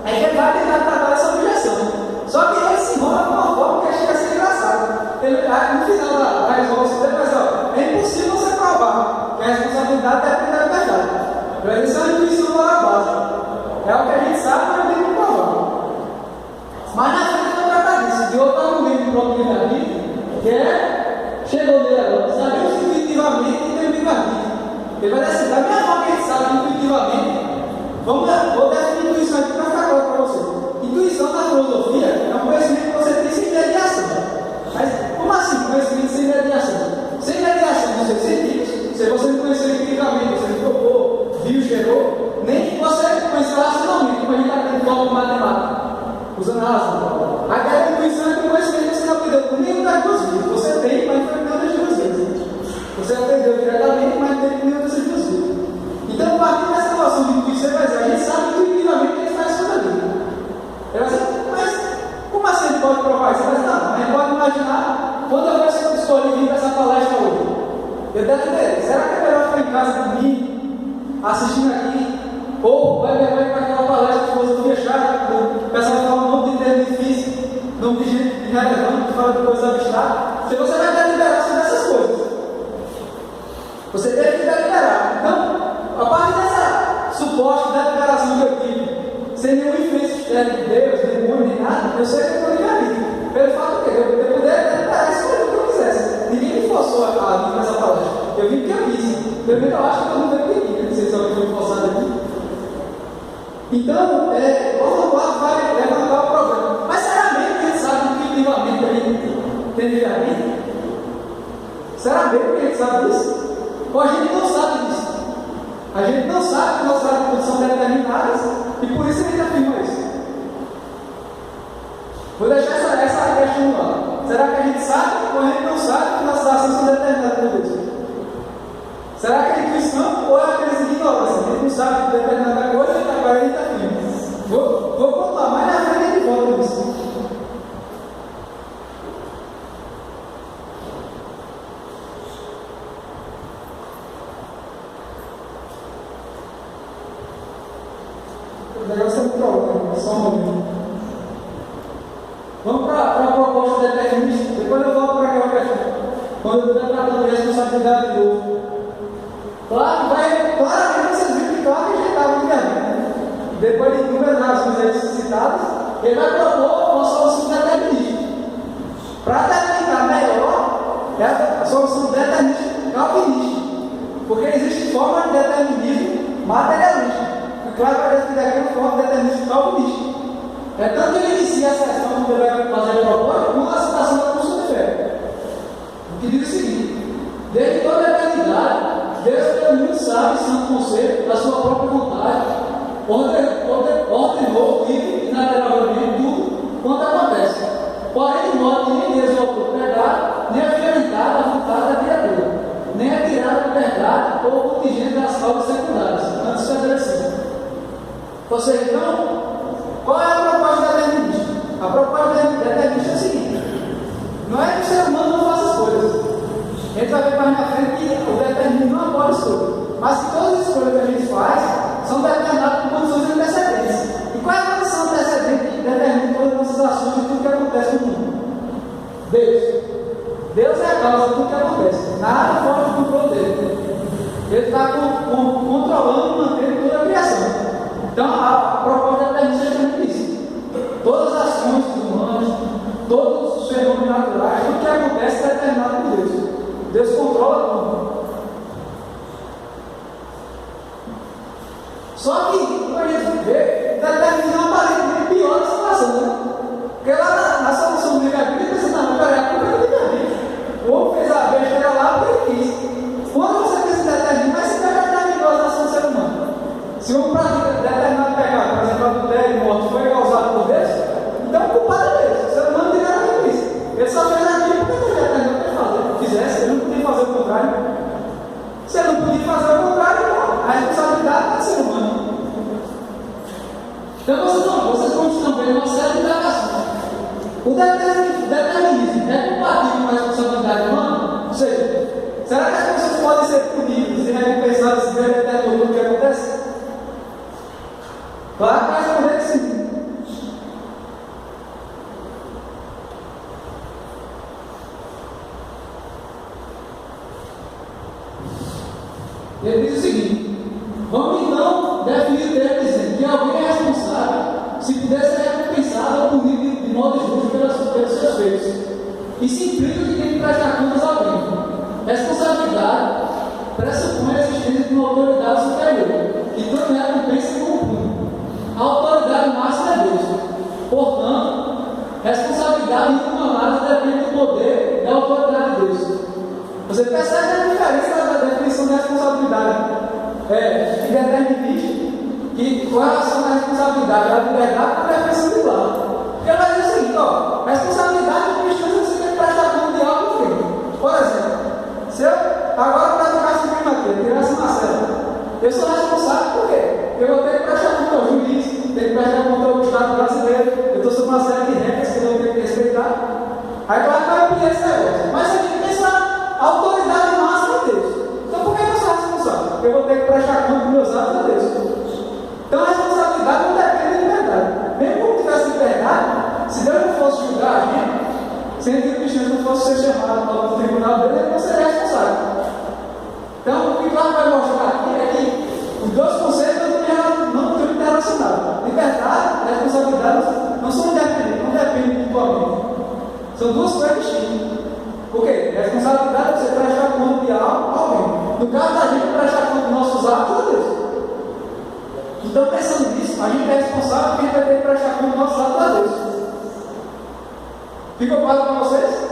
é que ele vai tentar tratar essa objeção. Só que ele se enrola de uma forma que chega a ser engraçado. Ele, no final da resposta dele, mas ó, é impossível você provar que a responsabilidade depende da verdade. Para ele, isso é uma intuição moral básica. É o que a gente sabe, mas não tem que provar. Mas na frente eu vou tratar disso, de outro argumento do próprio livre-arbítrio, que é, chegou nele agora, sabemos intuitivamente e tem livre-arbítrio. Ele vai dizer assim, da mesma forma que a gente sabe intuitivamente, vou definir intuição aqui para ficar claro para você. Intuição na filosofia é um conhecimento que você tem sem mediação. Mas como assim conhecimento sem mediação? Sem mediação dos seus sentidos, se você não conheceu intuitivamente, você não tocou, viu, cheirou, nem você conheceu racionalmente, como a gente aprende cálculo matemática, usando a razão. Aquela intuição é um conhecimento que você não aprendeu por nenhum das duas vias. Você tem, mas não aprendeu das duas vezes. Você aprendeu diretamente, mas não tem nenhuma dessas duas vias. Então, a partir dessa noção de intuição, a gente sabe intuitivamente que ele faz isso na vida. Ele vai dizer, mas como assim ele pode provar isso? Mas não, a gente pode imaginar, quando eu escolhi vir para essa palestra hoje, eu devo ter, será que é melhor ficar em casa comigo, assistindo aqui, ou vai levar para aquela palestra de filosofia chata, o pessoal fala um nome de termo difícil, nome de gente irrelevante, que fala de coisas abstratas, se você vai deliberar sobre essas coisas. Você deve deliberar. Então, a partir dessa suposta deliberação que eu tive, sem nenhum influência externa de Deus, demônio, nem nada, eu sei que eu estou livre-arbítrio. Pelo fato que eu poder deliberar isso que eu quisesse. Ninguém me forçou a vir nessa palestra. Eu vim porque eu quis. Pelo menos eu acho que eu não veio aqui. Não sei se alguém foi forçado aqui. Então, o 4 vai levantar o problema. Mas será mesmo que ele sabe intuitivamente que a gente tem livre-arbítrio? Será mesmo que a gente sabe disso? Ou a gente não sabe disso? A gente não sabe que nossas atitudes são determinadas e por isso a gente afirma isso. Vou deixar essa questão lá. Será que a gente sabe ou a gente não sabe que nossas ações são determinadas por Deus? Será que é intuição ou é aqueles ignorância? A gente não sabe determinada coisa e agora a gente afirma. Vou contar, mas na frente a gente volta nisso. O negócio é muito louco, só um momento. Vamos para a proposta determinista. Depois eu volto para aquela questão. Quando eu estou tratando de responsabilidade de novo. Claro, claramente vocês viram que claro que a gente estava ligando. Depois de inúmeras razões aí citadas, ele vai propor uma solução determinista. Para determinar melhor, a solução determinista calvinista. Porque existe forma de determinismo materialista. Claro, vai definir aqui uma forma de determinismo calvinista. É tanto que ele inicia a sessão quando ele vai fazer a proposta com a citação da Confissão de Fé. O que diz o seguinte: desde toda a eternidade, Deus, pelo muito sábio e santo conselho da sua própria vontade, ordenou livre e inalteravelmente tudo quanto acontece. Porém, de modo que nem Deus é autor do pecado, nem é violentada a vontade da criatura, nem é tirada da verdade ou contingente das causas secundárias, antes estabelecidas. Ou seja, então, qual é a proposta determinista? A proposta determinista é a seguinte: não é que o ser humano não faça as coisas. A gente vai ver mais na frente que o determinismo não apoia escolha, mas que todas as escolhas que a gente faz são determinadas por condições antecedentes. E qual é a condição antecedente que determina todas as nossas ações e tudo que acontece no mundo? Deus. Deus é a causa de tudo que acontece. Nada fora do controle dele. Ele está controlando e mantendo todas Então, a proposta da gente é justamente isso. Todas as ações humanas, todos os fenômenos naturais, tudo que acontece é determinado por Deus. Deus controla tudo. Só que, a gente vê, determina aparentemente pior a situação, né? Porque lá na solução do livre-arbítrio, ele pensa, não, peraí, a culpa é do livre-arbítrio. O homem fez a besteira lá porque ele quis. Quando você pensa em determinar, mas você vai determinar a ação do ser humano. Se um pratica determinado pecado, por exemplo, adultério e morte, foi causado por Deus, então o culpado é Deus. O ser humano não tem nada a ver com isso. Ele só fez aquilo porque Deus determinou para fazer. Fizesse, ele não podia fazer o contrário. Se ele não podia fazer o contrário, a responsabilidade é do ser humano. Então vocês estão vendo uma série de indagações. O determinismo é compatível com a responsabilidade humana? Ou seja, será que as pessoas podem ser punidas e recompensadas se verem até tudo o que acontece? Claro que vai responder que sim. Ele diz o seguinte: vamos então definir o termo dizendo que alguém é responsável se puder ser recompensado ou punido de modo justo pelos seus feitos. Isso implica que tem que prestar contas a alguém. Responsabilidade pressupõe a existência de uma autoridade superior, que tanto recompensa como pune. A autoridade máxima é Deus. Portanto, responsabilidade inhumanada depende do poder e da autoridade de Deus. Você percebe a diferença da definição de responsabilidade que determinista, que com relação à responsabilidade da liberdade com a definição de lado. Porque ela vai dizer o seguinte, ó, responsabilidade do cristão você tem que prestar conta de algo feito. Por exemplo, se eu agora praticasse o crime aqui, eu tirasse uma cela, eu sou responsável por quê? Eu vou ter que prestar conta ao juiz, tenho que prestar conta ao Estado brasileiro, eu estou sob uma série de regras que eu tenho que respeitar. Aí claro que vai pedir esse negócio. Mas você tem que pensar a autoridade máxima é Deus. Então por que eu sou responsável? Porque eu vou ter que prestar conta dos meus atos a Deus. Então a responsabilidade não depende da liberdade. Mesmo que tivesse liberdade, se Deus não fosse julgar a gente, se o cristão não fosse ser chamado para o tribunal dele, ele não seria responsável. Então, o que claro vai mostrar aqui é que os dois conceitos não estão interrelacionados. Liberdade e responsabilidade não são independentes, não dependem mutuamente. São duas coisas distintas. Por quê? Responsabilidade é você prestar conta de algo a alguém. No caso da gente, prestar conta dos nossos atos a Deus. Então, pensando nisso, a gente é responsável porque a gente vai ter que prestar conta dos nossos atos a Deus. Ficou claro para vocês?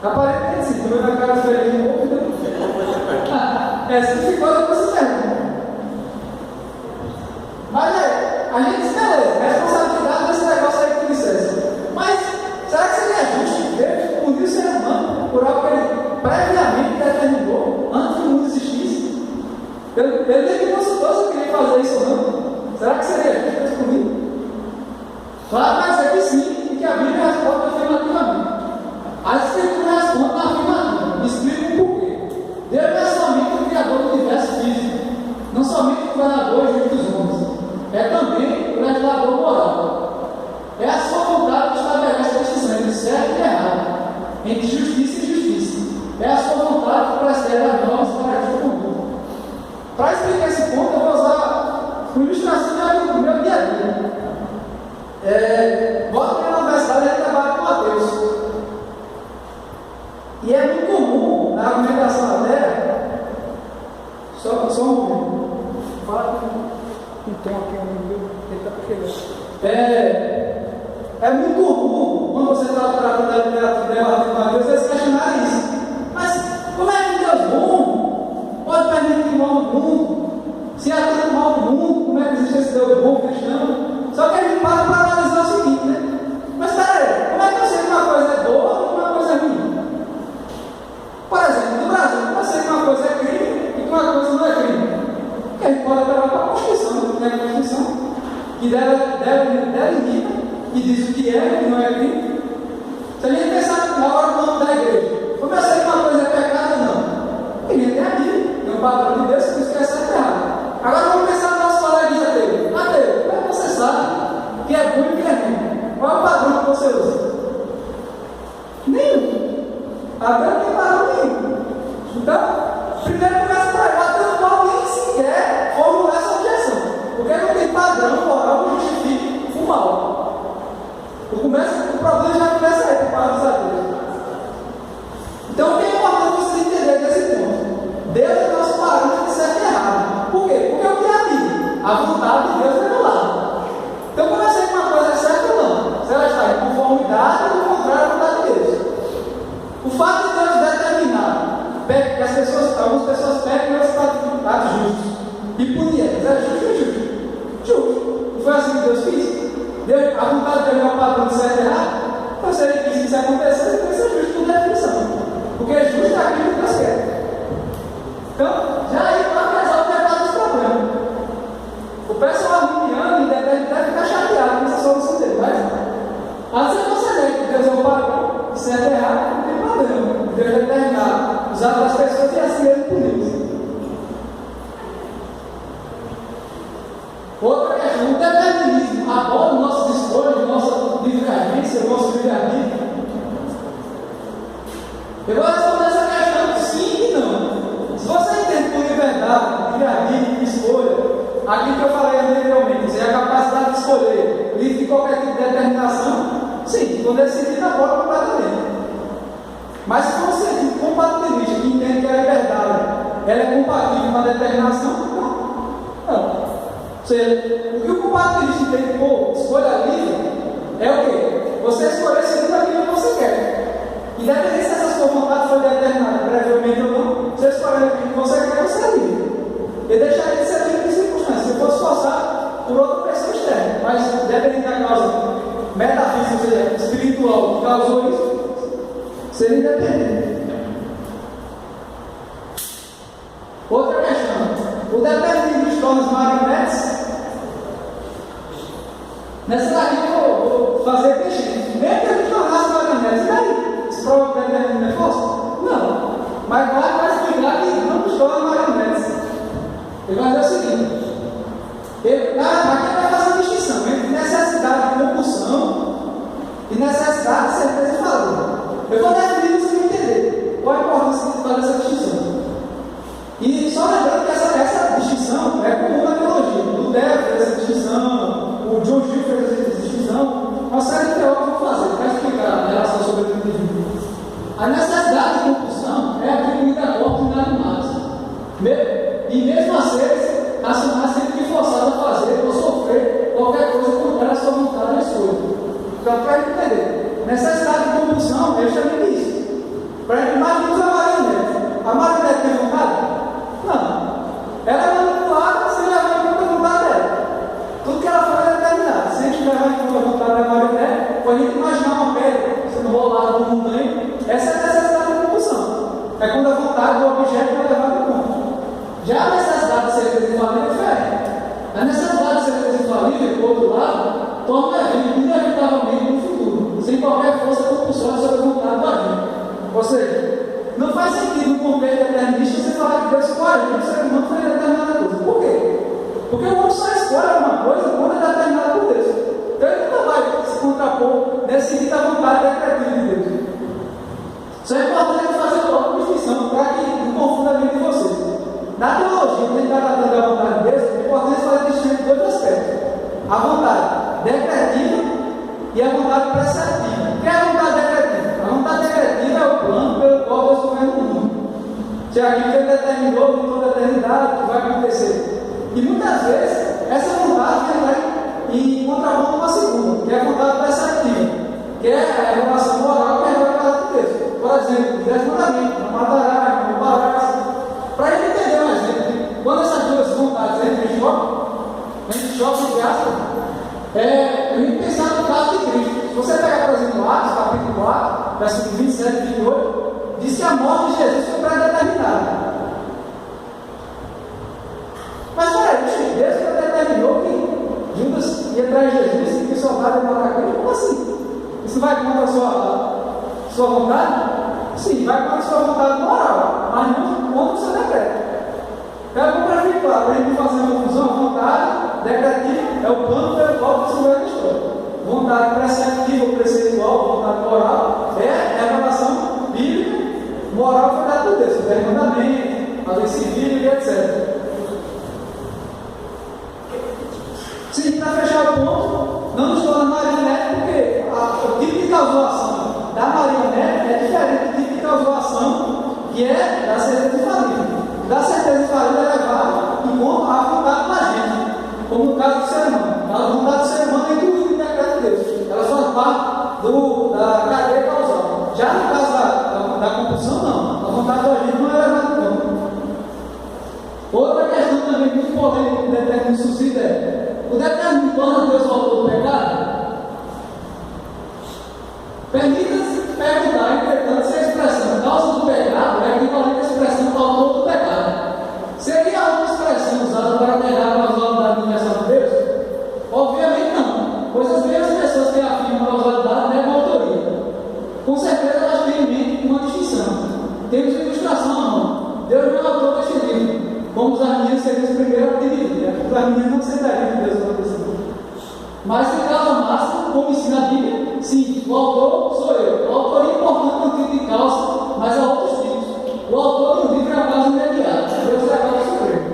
Aparentemente sim, estou vendo a cara feliz um pouco. Se ficou, depois você pergunta. Mas a gente diz, beleza, responsabilidade desse negócio aí que tu dissesse. Mas será que seria justo Deus punir o ser humano por algo que ele previamente determinou antes que o mundo existisse? Ele nem me consultou se eu queria fazer isso ou não. Será que seria justo Deus punir? Claro, mas é que sim, e que a Bíblia responde afirmativamente. As Escrituras respondem na afirmativa, explicam o porquê. Deus não é somente o Criador do universo físico, não somente o governador e juiz dos homens, é também o legislador moral. É a sua vontade que estabelece a distinção entre certo e errado, entre justiça e injustiça. É a sua vontade que prescreve as normas para a justa conduta. Para explicar esse ponto, eu vou usar uma ilustração do meu dia a dia. Volto para a universidade e trabalho com Mateus. E é muito comum na argumentação da terra, só um momento, fala com um tom aqui, ele está pequeno. É muito comum, quando você está tratando da literatura de Mateus, vocês questionarem isso. Mas como é que Deus bom pode permitir o mal no mundo? Se há tanto mal no mundo, como é que existe esse Deus bom cristão? Só que a gente para analisar o seguinte, né? Mas peraí, como é que eu sei que uma coisa é boa e que uma coisa é ruim? Por exemplo, no Brasil, como eu sei que uma coisa é crime e que uma coisa não é crime? Porque a gente pode levar para a Constituição, né? A Constituição, que delimita, que diz o que é e o que não é crime. Se a gente pensar na hora do nome da igreja, como eu sei que uma coisa é pecado ou não? Ele tem a Bíblia, tem um padrão de Deus que diz que é certo e errado. Agora vamos pensar no nosso coleguinha dele. Mateus, como é que você sabe que é bom e que é ruim? Qual é o padrão que você usa? Nenhum. Até não tem padrão nenhum. Então, primeiro começa para Mateus não nem sequer formula essa objeção. Então, já aí vai resolver metade dos problemas. O pessoal arminiano deve ficar chateado com essa solução dele, mas às vezes você vê que Deus é o padrão, se é errado, não tem problema. Deus é determinado, usar para as pessoas e assim mesmo por isso. Outra questão, o determinismo abole nossas escolhas, nossa livre-agência, nosso livre-arbítrio. Eu vou responder essa questão sim e não. Se você entende por liberdade, livre-arbítrio, escolha, aquilo que eu falei anteriormente, é a capacidade de escolher, livre de qualquer tipo de determinação, sim, quando esse sentido abole completamente. Mas se for um sentido compatibilista, que entende que a liberdade ela é compatível com a determinação, não. Ou seja, o que o compatibilista entende por escolha livre é o quê? Você escolher segundo aquilo que você quer. Independente se essa sua vontade foi determinada previamente ou não, você escolher aquilo que você quer, você é livre. E deixaria de ser livre em circunstâncias. Se eu fosse forçado por outra pessoa externa, mas dependendo da causa metafísica, ou seja, espiritual, que causou isso, seria independente. Outra questão. O determinismo nos torna as marionetes. Nessa daqui eu vou fazer peixe. Mesmo que a gente tornasse marionetes, e daí? Isso prova que o determinismo é falso? Não. Mas vai explicar que não nos torna marionetes. Ele vai dizer o seguinte: aqui vai fazer uma distinção entre necessidade de compulsão e necessidade de certeza e valor. Eu vou definir para você entender qual a importância de fazer essa distinção. E só lembrando que essa distinção é comum na teologia. O Lutero fez essa distinção, o John Gill fez essa distinção, uma série de teólogos vão fazer para explicar a relação sobre o indivíduo. A necessidade de compulsão é atribuída a corpos inanimados. E mesmo assim, a sempre forçado a fazer ou sofrer qualquer coisa contrária à sua vontade e escolha. Então, para entender, necessidade de compulsão é justamente isso. Para imaginar a marionete. A marionete tem vontade? Não. Ela é manipulada sem levar em conta a vontade dela. Tudo que ela faz é determinado. Se a gente levar em conta a vontade da marionete, pode a gente imaginar uma pedra sendo rolada por um montanha. Essa é a necessidade de compulsão. É quando a vontade do objeto é levada em conta. Já a necessidade de certeza infalível é diferente. A necessidade de certeza infalível, por outro lado, torna o evento inevitavelmente no futuro, sem qualquer força compulsória sobre a vontade do agente. Ou seja, não faz sentido no contexto determinista você falar que Deus escolhe, que o ser humano foi determinada coisa. Por quê? Porque o homem só escolhe alguma coisa quando é determinada por Deus. Então ele nunca vai se contrapor nesse sentido da vontade decretiva de Deus. Isso é importante fazer uma distinção para que não confunda a mente de vocês. Na teologia, quando a gente está tratando da vontade de Deus, é importante fazer distinção de dois aspectos: a vontade decretiva e a vontade preceptiva. O que é a vontade decretiva? A vontade decretiva é o plano pelo qual Deus governa o mundo. Se aquilo que ele determinou de toda a eternidade, que vai acontecer. E muitas vezes, essa vontade vai em contramão com a segunda, que é a vontade preceptiva, que é a relação moral que é revelada por Deus. Por exemplo, os 10 mandamentos: não matarás, não roubarás. Para a gente entender um exemplo, quando essas duas vontades entram em choque, entre aspas, a gente pensar no caso de Cristo. Se você pegar, por exemplo, Atos, capítulo 4, versículo 27 e 28, diz que a morte de Jesus foi pré-determinada. Mas peraí, Deus predeterminou que Judas ia atrás de Jesus e que soldado ia matar Cristo? Como assim? Isso vai contra a sua vontade? Sim, vai contra a sua vontade moral, mas não contra o seu decreto. Então é bom para ficar claro, para a gente fazer uma confusão. A vontade decretiva é o plano pelo qual você vai história. Vontade preceptiva ou preceitual, vontade moral, é a relação bíblica, moral foi dada por Deus, o 10 mandamentos, a lei civil e etc. Sim, para fechar o ponto, não nos torna marionete, porque o tipo de causou a ação da marionete é diferente do tipo de causou a ação que é da certeza infalível. Da certeza infalível é levada em conta a vontade da gente, como no caso do ser humano. A vontade do ser humano é incluída no decreto de Deus. Ela faz parte da cadeia causal. Já no caso da compulsão, não. A vontade do agente não é levada em conta. Outra questão também muito importante que o determinismo suscita é: o determinismo torna Deus o autor do pecado? Permita-se perguntar, entretanto, se a expressão causa do pecado é equivalente à expressão autor do pecado. salvação, não. Deus não é autor deste livro. Como os arminianos seriam os primeiros a dividir. Os arminianos não aceitariam que Deus não aconteceu. Mas em causa máxima, como ensina a Bíblia, sim, o autor sou eu. O autor é importante no tipo de causa, mas há outros tipos. O autor do livro é a causa imediata. Deus é a causa suprema.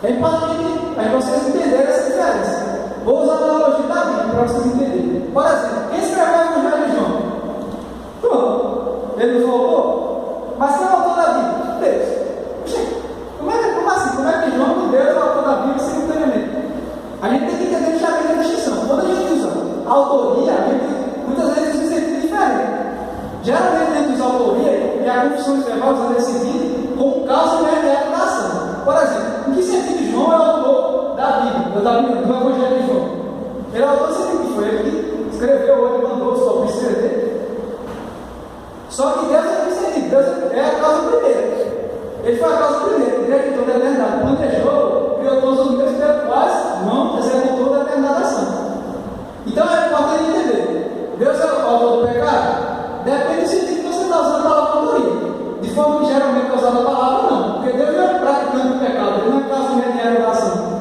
É importante aí vocês entenderem essa diferença. Vou usar a analogia da Bíblia para vocês entenderem. Por exemplo, quem escreveu o Evangelho de João? João. Ele não falou? Mas quem é o autor da Bíblia? Deus. Como assim? Como é que João e Deus é o autor da Bíblia simultaneamente? A gente tem que entender justamente a distinção. Quando a gente usa a autoria, a gente muitas vezes usa um sentido diferente. Geralmente a gente usa a autoria e a confissão verbal usa nesse sentido como causa imediata da ação. Por exemplo, em que sentido João é o autor da Bíblia, do Evangelho de João? Ele é o autor do sentido que foi ele que escreveu, ele mandou o seu escrever. Só que Deus é o sentido, Deus é a causa primeira. Ele foi a causa primeira, ele acreditou na eternidade, planejou, criou todos os meios pelos quais não executou a determinada ação. Então é importante entender: Deus é o autor do pecado? Depende do sentido que você está usando a palavra autoria. De forma que geralmente é usada a palavra, não. Porque Deus não é praticante do pecado, ele não é a causa imediata da ação.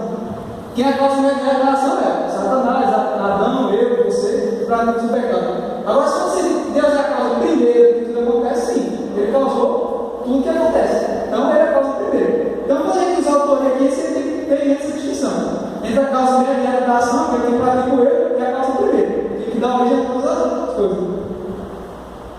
Quem é a causa imediata da ação é Satanás, Adão, eu, você, praticante do pecado. Agora, se você diz que Deus é a causa primeira que tudo acontece, sim, ele causou tudo que acontece.